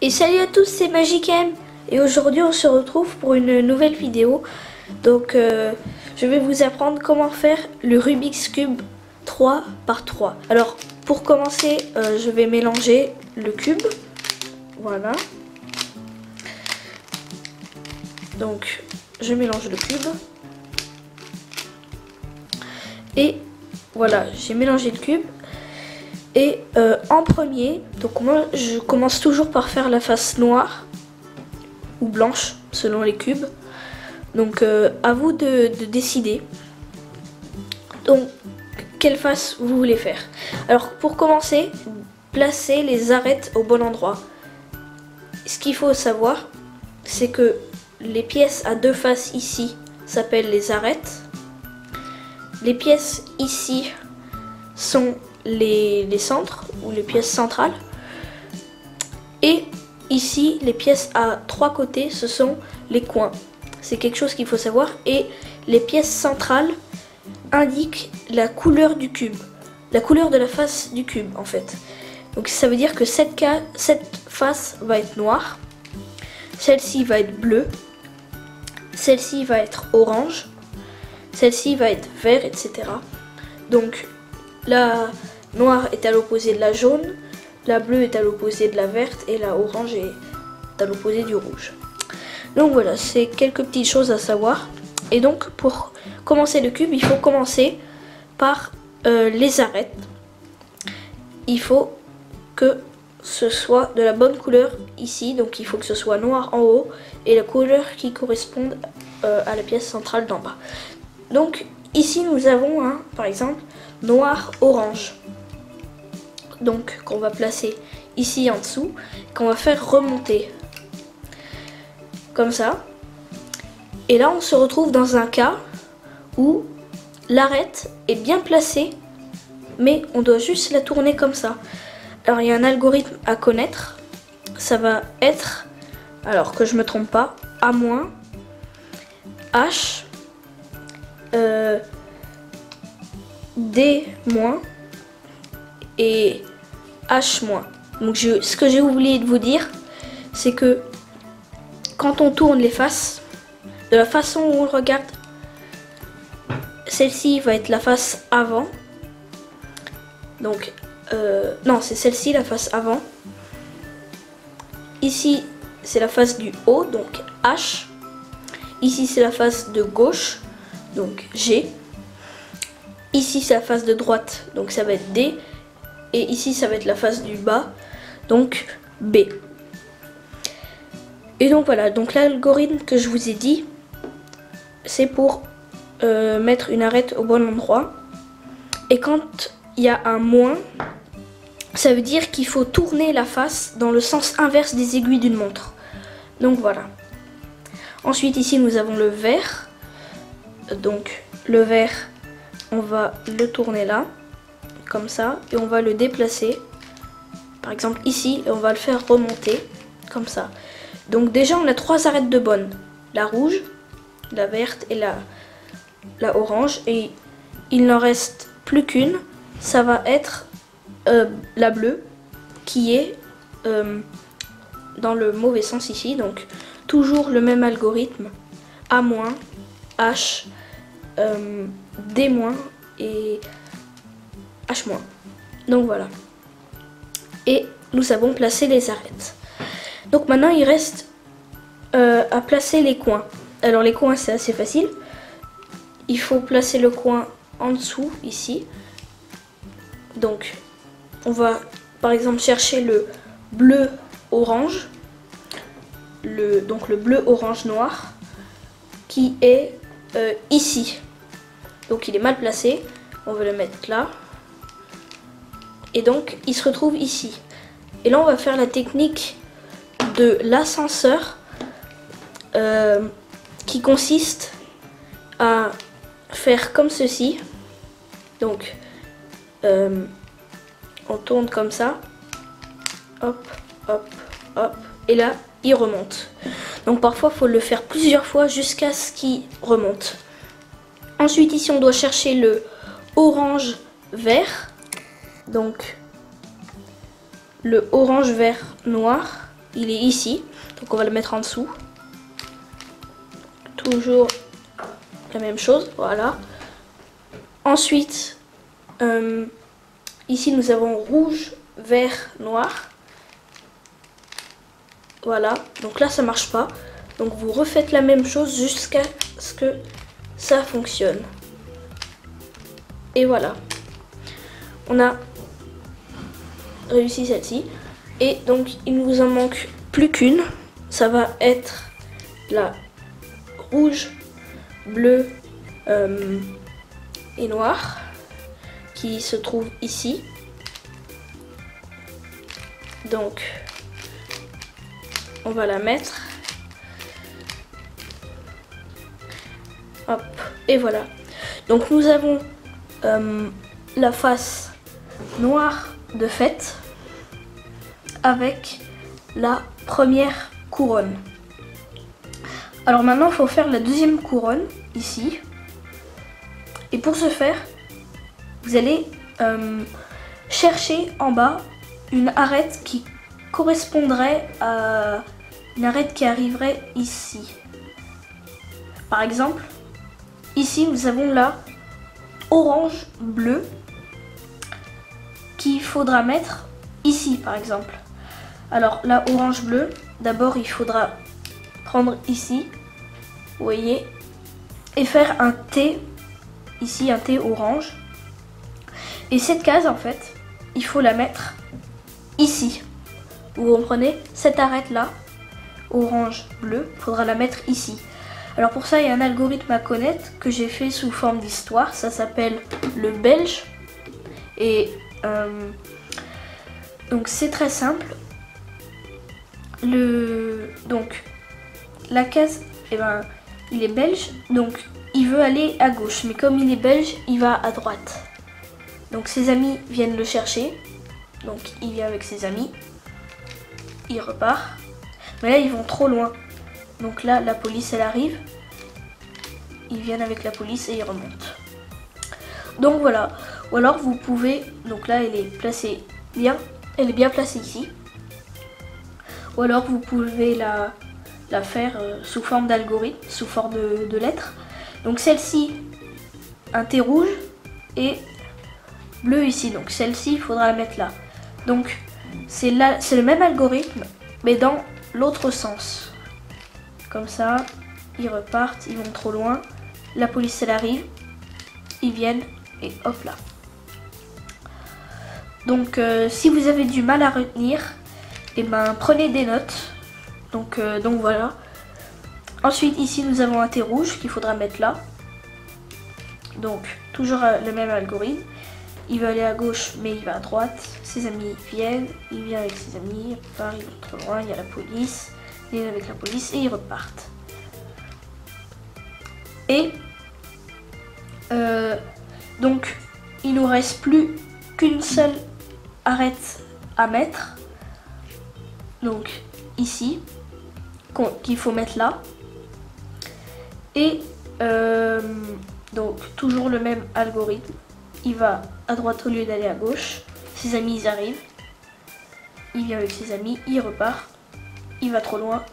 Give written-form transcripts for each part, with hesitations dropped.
Et salut à tous, c'est Magicam et aujourd'hui on se retrouve pour une nouvelle vidéo. Donc je vais vous apprendre comment faire le Rubik's Cube 3 par 3. Alors pour commencer, je vais mélanger le cube. Voilà. Donc je mélange le cube. Et voilà, j'ai mélangé le cube. Et en premier, donc moi je commence toujours par faire la face noire ou blanche selon les cubes. Donc à vous de décider. Donc quelle face vous voulez faire. Alors pour commencer, placez les arêtes au bon endroit. Ce qu'il faut savoir, c'est que les pièces à deux faces ici s'appellent les arêtes. Les pièces ici sont les centres ou les pièces centrales. Et ici, les pièces à trois côtés, ce sont les coins. C'est quelque chose qu'il faut savoir. Et les pièces centrales indiquent la couleur du cube. La couleur de la face du cube, en fait. Donc ça veut dire que cette face va être noire. Celle-ci va être bleue. Celle-ci va être orange. Celle-ci va être vert, etc. Donc la noire est à l'opposé de la jaune, la bleue est à l'opposé de la verte et la orange est à l'opposé du rouge. Donc voilà, c'est quelques petites choses à savoir. Et donc pour commencer le cube, il faut commencer par les arêtes. Il faut que ce soit de la bonne couleur ici, donc il faut que ce soit noir en haut et la couleur qui corresponde à la pièce centrale d'en bas. Donc ici nous avons par exemple noir-orange, donc qu'on va placer ici en dessous, qu'on va faire remonter, comme ça. Et là on se retrouve dans un cas où l'arête est bien placée, mais on doit juste la tourner comme ça. Alors il y a un algorithme à connaître, ça va être, alors que je me trompe pas, A-, H, D- et H-. Donc ce que j'ai oublié de vous dire, c'est que quand on tourne les faces, de la façon où on regarde, celle-ci va être la face avant. Donc non, c'est celle-ci la face avant. Ici c'est la face du haut, donc H. Ici c'est la face de gauche, donc G. Ici c'est la face de droite, donc ça va être D. Et ici ça va être la face du bas, donc B. Et donc voilà, donc l'algorithme que je vous ai dit, c'est pour mettre une arête au bon endroit. Et quand il y a un moins, ça veut dire qu'il faut tourner la face dans le sens inverse des aiguilles d'une montre. Donc voilà. Ensuite ici nous avons le vert. Donc le vert, on va le tourner là, comme ça, et on va le déplacer. Par exemple ici, et on va le faire remonter, comme ça. Donc déjà on a trois arêtes de bonnes. La rouge, la verte et la orange. Et il n'en reste plus qu'une. Ça va être la bleue, qui est dans le mauvais sens ici. Donc toujours le même algorithme. A-, H, D- et H-. Donc voilà. Et nous avons placé les arêtes. Donc maintenant il reste à placer les coins. Alors les coins c'est assez facile. Il faut placer le coin en dessous ici. Donc on va par exemple chercher le bleu orange. Donc le bleu orange noir qui est ici. Donc il est mal placé. On va le mettre là. Et donc il se retrouve ici. Et là on va faire la technique de l'ascenseur qui consiste à faire comme ceci. Donc on tourne comme ça. Hop, hop, hop. Et là il remonte. Donc parfois il faut le faire plusieurs fois jusqu'à ce qu'il remonte. Ensuite ici on doit chercher le orange vert. Donc le orange vert noir il est ici. Donc on va le mettre en dessous. Toujours la même chose, voilà. Ensuite, ici nous avons rouge, vert, noir. Voilà, donc là ça marche pas. Donc vous refaites la même chose jusqu'à ce que ça fonctionne. Et voilà. On a réussi celle-ci. Et donc il ne vous en manque plus qu'une. Ça va être la rouge, bleu et noir qui se trouve ici. Donc on va la mettre. Hop, et voilà. Donc nous avons la face noire de fête avec la première couronne. Alors maintenant il faut faire la deuxième couronne ici. Et pour ce faire, vous allez chercher en bas une arête qui correspondrait à une arête qui arriverait ici. Par exemple, ici nous avons la orange bleu qu'il faudra mettre ici par exemple. Alors la orange bleu, d'abord il faudra prendre ici, vous voyez, et faire un T, ici un T orange. Et cette case en fait, il faut la mettre ici. Vous comprenez? Cette arête là, orange bleu, il faudra la mettre ici. Alors pour ça, il y a un algorithme à connaître que j'ai fait sous forme d'histoire. Ça s'appelle le belge. Et donc c'est très simple. Donc la case, eh ben, il est belge, donc il veut aller à gauche. Mais comme il est belge, il va à droite. Donc ses amis viennent le chercher. Donc il vient avec ses amis. Il repart. Mais là, ils vont trop loin. Donc là, la police, elle arrive. Ils viennent avec la police et ils remontent. Donc voilà. Ou alors, vous pouvez... Donc là, elle est placée bien. Elle est bien placée ici. Ou alors, vous pouvez la faire sous forme d'algorithme, sous forme de lettres. Donc celle-ci, un T rouge et bleu ici. Donc celle-ci, il faudra la mettre là. Donc c'est le même algorithme, mais dans l'autre sens. Comme ça, ils repartent, ils vont trop loin. La police, elle arrive. Ils viennent et hop là. Donc, si vous avez du mal à retenir, eh ben, prenez des notes. Donc voilà. Ensuite, ici, nous avons un T rouge qu'il faudra mettre là. Donc, toujours le même algorithme. Il veut aller à gauche, mais il va à droite. Ses amis viennent. Il vient avec ses amis. Il repart, il va trop loin. Il y a la police. Il est avec la police et ils repartent. Et donc il nous reste plus qu'une seule arête à mettre. Donc ici, qu'il faut mettre là. Et donc toujours le même algorithme. Il va à droite au lieu d'aller à gauche. Ses amis ils arrivent. Il vient avec ses amis, il repart. Il va trop loin,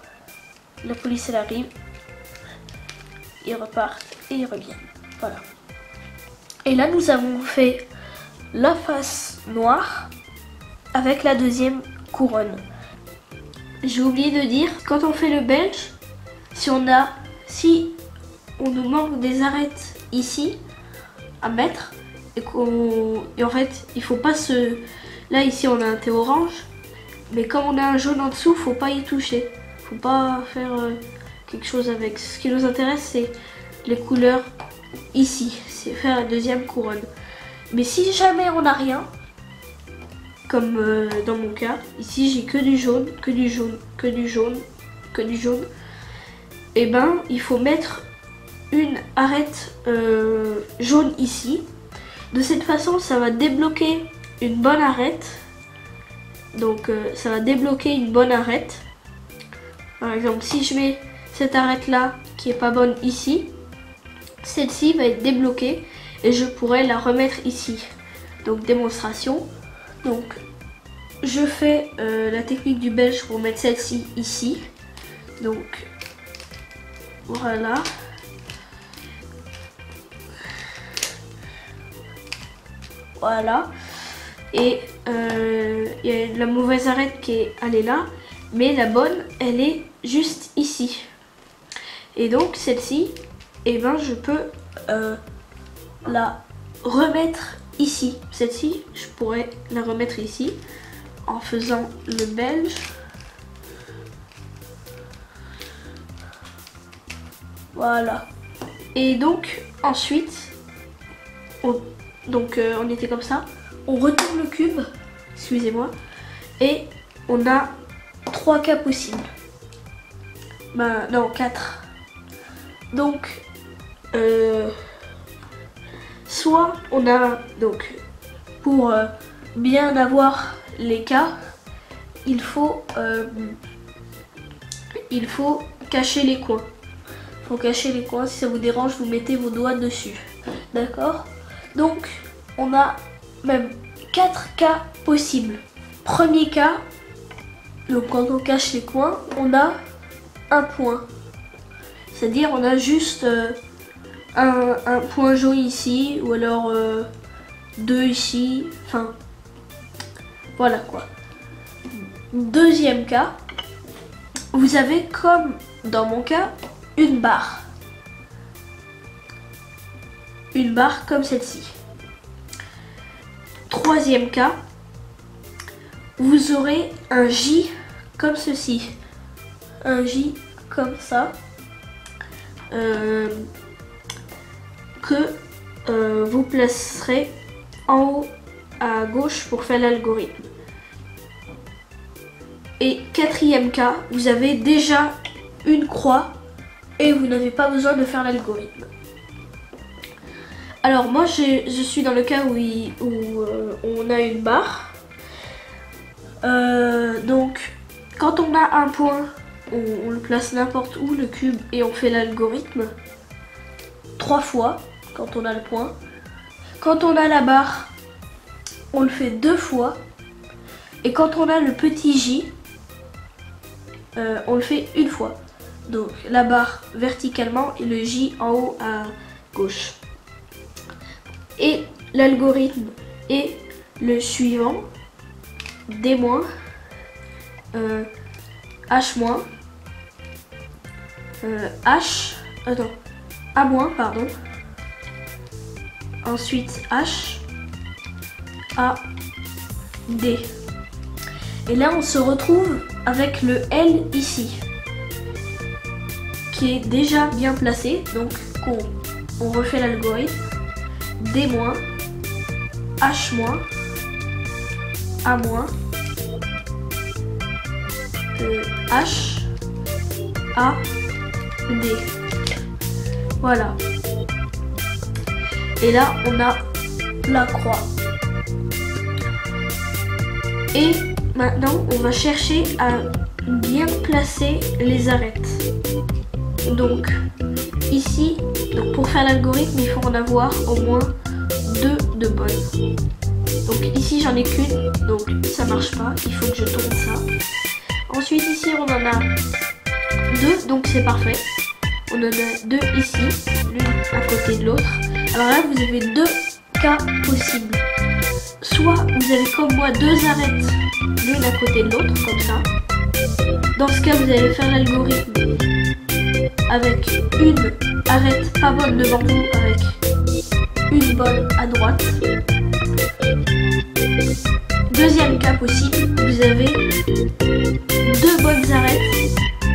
la police elle arrive, ils repartent et ils reviennent. Voilà. Et là nous avons fait la face noire avec la deuxième couronne. J'ai oublié de dire, quand on fait le belge, si on nous manque des arêtes ici à mettre et en fait il faut pas là ici on a un T orange. Mais comme on a un jaune en dessous, faut pas y toucher. Faut pas faire quelque chose avec. Ce qui nous intéresse, c'est les couleurs ici. C'est faire la deuxième couronne. Mais si jamais on n'a rien, comme dans mon cas, ici j'ai que du jaune, que du jaune, que du jaune, que du jaune. Et ben, il faut mettre une arête jaune ici. De cette façon, ça va débloquer une bonne arête. Donc ça va débloquer une bonne arête. Par exemple, si je mets cette arête là qui est pas bonne ici, celle-ci va être débloquée et je pourrais la remettre ici. Donc démonstration. Donc je fais la technique du belge pour mettre celle-ci ici. Donc voilà. Voilà. Et il y a la mauvaise arête qui est allée là, mais la bonne, elle est juste ici. Et donc celle-ci, eh ben, je peux la remettre ici. Celle-ci, je pourrais la remettre ici en faisant le belge. Voilà. Et donc ensuite, on était comme ça. On retourne le cube, excusez-moi, et on a 3 cas possibles. Ben non, 4. Donc, soit on a, donc, pour bien avoir les cas, il faut cacher les coins. Il faut cacher les coins, si ça vous dérange, vous mettez vos doigts dessus. D'accord? Donc, on a même 4 cas possibles. Premier cas, donc quand on cache les coins, on a un point. C'est-à-dire on a juste un point jaune ici, ou alors 2 ici, enfin voilà quoi. Deuxième cas, vous avez comme dans mon cas, une barre. Une barre comme celle-ci. Troisième cas, vous aurez un J comme ceci. Un J comme ça. Que vous placerez en haut à gauche pour faire l'algorithme. Et quatrième cas, vous avez déjà une croix et vous n'avez pas besoin de faire l'algorithme. Alors moi je suis dans le cas où on a une barre. Donc quand on a un point, on le place n'importe où le cube et on fait l'algorithme 3 fois quand on a le point. Quand on a la barre, on le fait 2 fois. Et quand on a le petit J, on le fait une fois. Donc la barre verticalement et le J en haut à gauche. Et l'algorithme est le suivant. D-, H-, A-, pardon. Ensuite H, A, D. Et là on se retrouve avec le L ici, qui est déjà bien placé. Donc on refait l'algorithme. D-, H-, A-, H, A, D. Voilà. Et là, on a la croix. Et maintenant, on va chercher à bien placer les arêtes. Donc, ici, pour faire l'algorithme, il faut en avoir au moins 2 de bonnes. Donc ici, j'en ai qu'une, donc ça marche pas. Il faut que je tourne ça. Ensuite, ici, on en a 2, donc c'est parfait. On en a 2 ici, l'une à côté de l'autre. Alors là, vous avez 2 cas possibles. Soit vous avez comme moi 2 arêtes, l'une à côté de l'autre, comme ça. Dans ce cas, vous allez faire l'algorithme avec une arête pas bonne devant vous, avec une bonne à droite. Deuxième cas possible, vous avez 2 bonnes arêtes,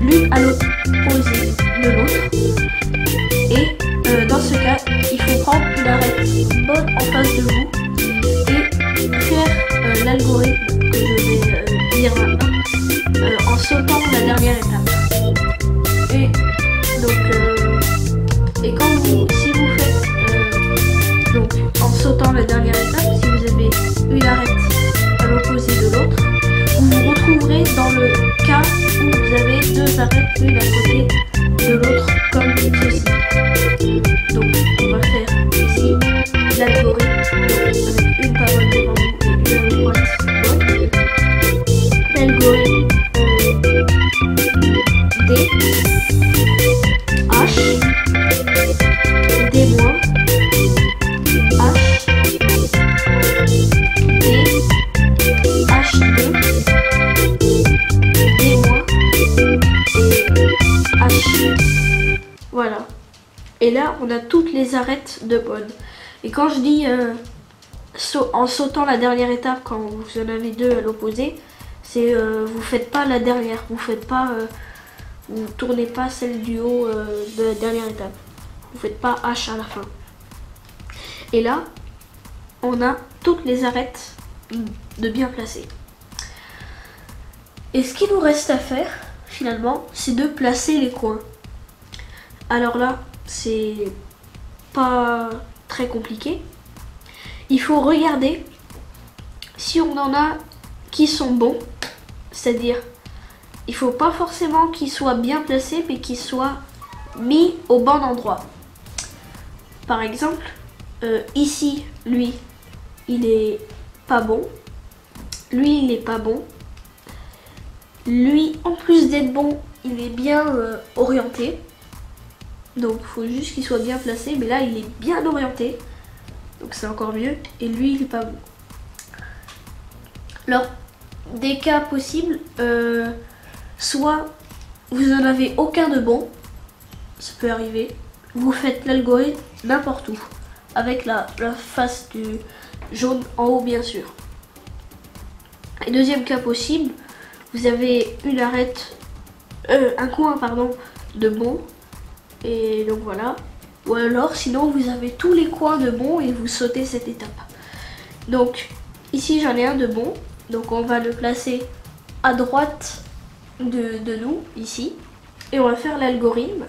l'une à l'opposé de l'autre. Et dans ce cas, il faut prendre une arête bonne en face de vous et faire l'algorithme que je vais dire maintenant en sautant la dernière étape. Et donc, si vous faites donc en sautant la dernière étape, si vous avez une arête à l'opposé de l'autre, vous vous retrouverez dans le cas où vous avez 2 arêtes l'une à côté de l'autre comme ceci. Donc on va faire ici l'algorithme avec une parole devant vous et une à droite bonne. Et là, on a toutes les arêtes de mode. Et quand je dis en sautant la dernière étape, quand vous en avez deux à l'opposé, c'est vous faites pas la dernière, vous faites pas, vous tournez pas celle du haut de la dernière étape. Vous faites pas H à la fin. Et là, on a toutes les arêtes de bien placer. Et ce qu'il nous reste à faire, finalement, c'est de placer les coins. Alors là, c'est pas très compliqué. Il faut regarder si on en a qui sont bons. C'est-à-dire, il faut pas forcément qu'ils soient bien placés, mais qu'ils soient mis au bon endroit. Par exemple, ici, lui, il est pas bon. Lui, il est pas bon. Lui, en plus d'être bon, il est bien orienté. Donc, il faut juste qu'il soit bien placé. Mais là, il est bien orienté. Donc, c'est encore mieux. Et lui, il est pas bon. Alors, des cas possibles, soit vous en avez aucun de bon. Ça peut arriver. Vous faites l'algorithme n'importe où. Avec la face du jaune en haut, bien sûr. Et deuxième cas possible, vous avez une arête, un coin pardon, de bon. Et donc voilà. Ou alors sinon vous avez tous les coins de bon et vous sautez cette étape. Donc ici j'en ai un de bon. Donc on va le placer à droite de nous, ici. Et on va faire l'algorithme.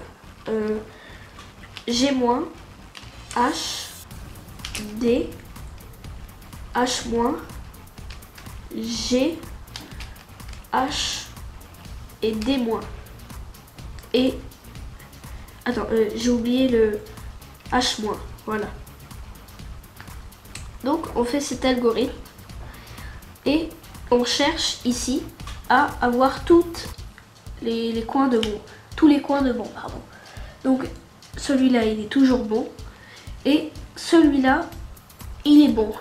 G-, H, D, H-, G, H et D-. Et attends, j'ai oublié le H-, voilà. Donc on fait cet algorithme et on cherche ici à avoir toutes les coins de bon, tous les coins de bon, pardon. Donc celui-là il est toujours bon et celui-là il est bon.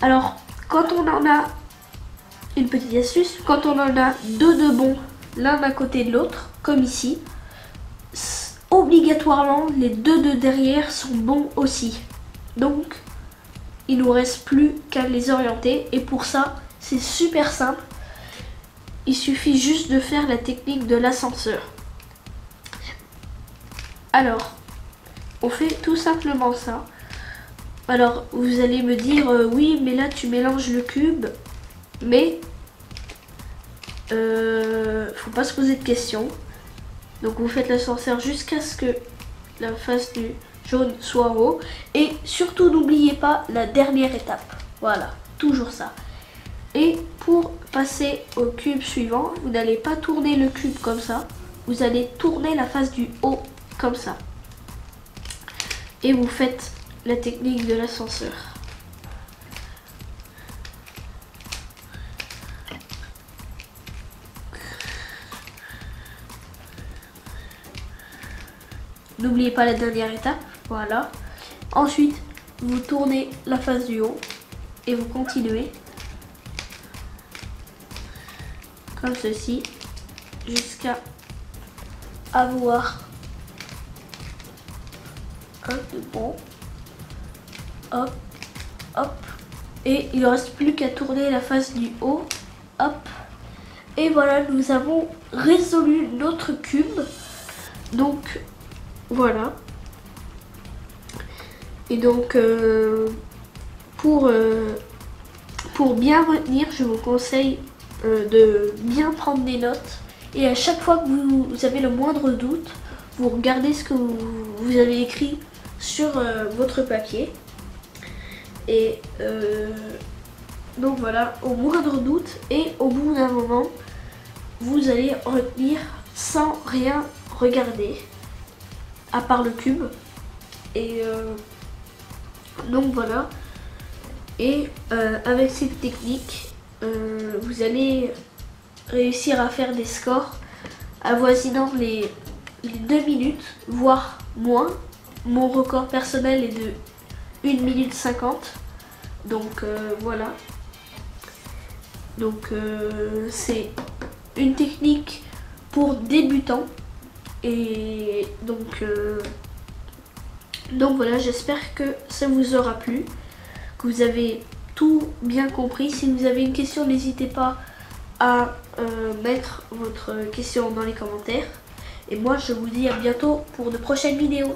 Alors quand on en a, une petite astuce, quand on en a deux de bons l'un à côté de l'autre, comme ici, obligatoirement les deux de derrière sont bons aussi. Donc il nous reste plus qu'à les orienter et pour ça c'est super simple. Il suffit juste de faire la technique de l'ascenseur. Alors on fait tout simplement ça. Alors vous allez me dire oui mais là tu mélanges le cube, mais faut pas se poser de questions. Donc vous faites l'ascenseur jusqu'à ce que la face du jaune soit en haut. Et surtout n'oubliez pas la dernière étape. Voilà, toujours ça. Et pour passer au cube suivant, vous n'allez pas tourner le cube comme ça. Vous allez tourner la face du haut comme ça. Et vous faites la technique de l'ascenseur. N'oubliez pas la dernière étape, voilà. Ensuite, vous tournez la face du haut et vous continuez comme ceci jusqu'à avoir un de bon. Hop, hop. Et il ne reste plus qu'à tourner la face du haut. Hop. Et voilà, nous avons résolu notre cube. Donc voilà. Et donc pour bien retenir, je vous conseille de bien prendre des notes. Et à chaque fois que vous avez le moindre doute, vous regardez ce que vous avez écrit sur votre papier. Et donc voilà, au moindre doute et au bout d'un moment, vous allez retenir sans rien regarder, à part le cube. Et donc voilà. Et avec cette technique, vous allez réussir à faire des scores avoisinant les 2 minutes, voire moins. Mon record personnel est de 1 minute 50. Donc voilà. Donc c'est une technique pour débutants. Et donc voilà, j'espère que ça vous aura plu, que vous avez tout bien compris. Si vous avez une question, n'hésitez pas à mettre votre question dans les commentaires. Et moi, je vous dis à bientôt pour de prochaines vidéos.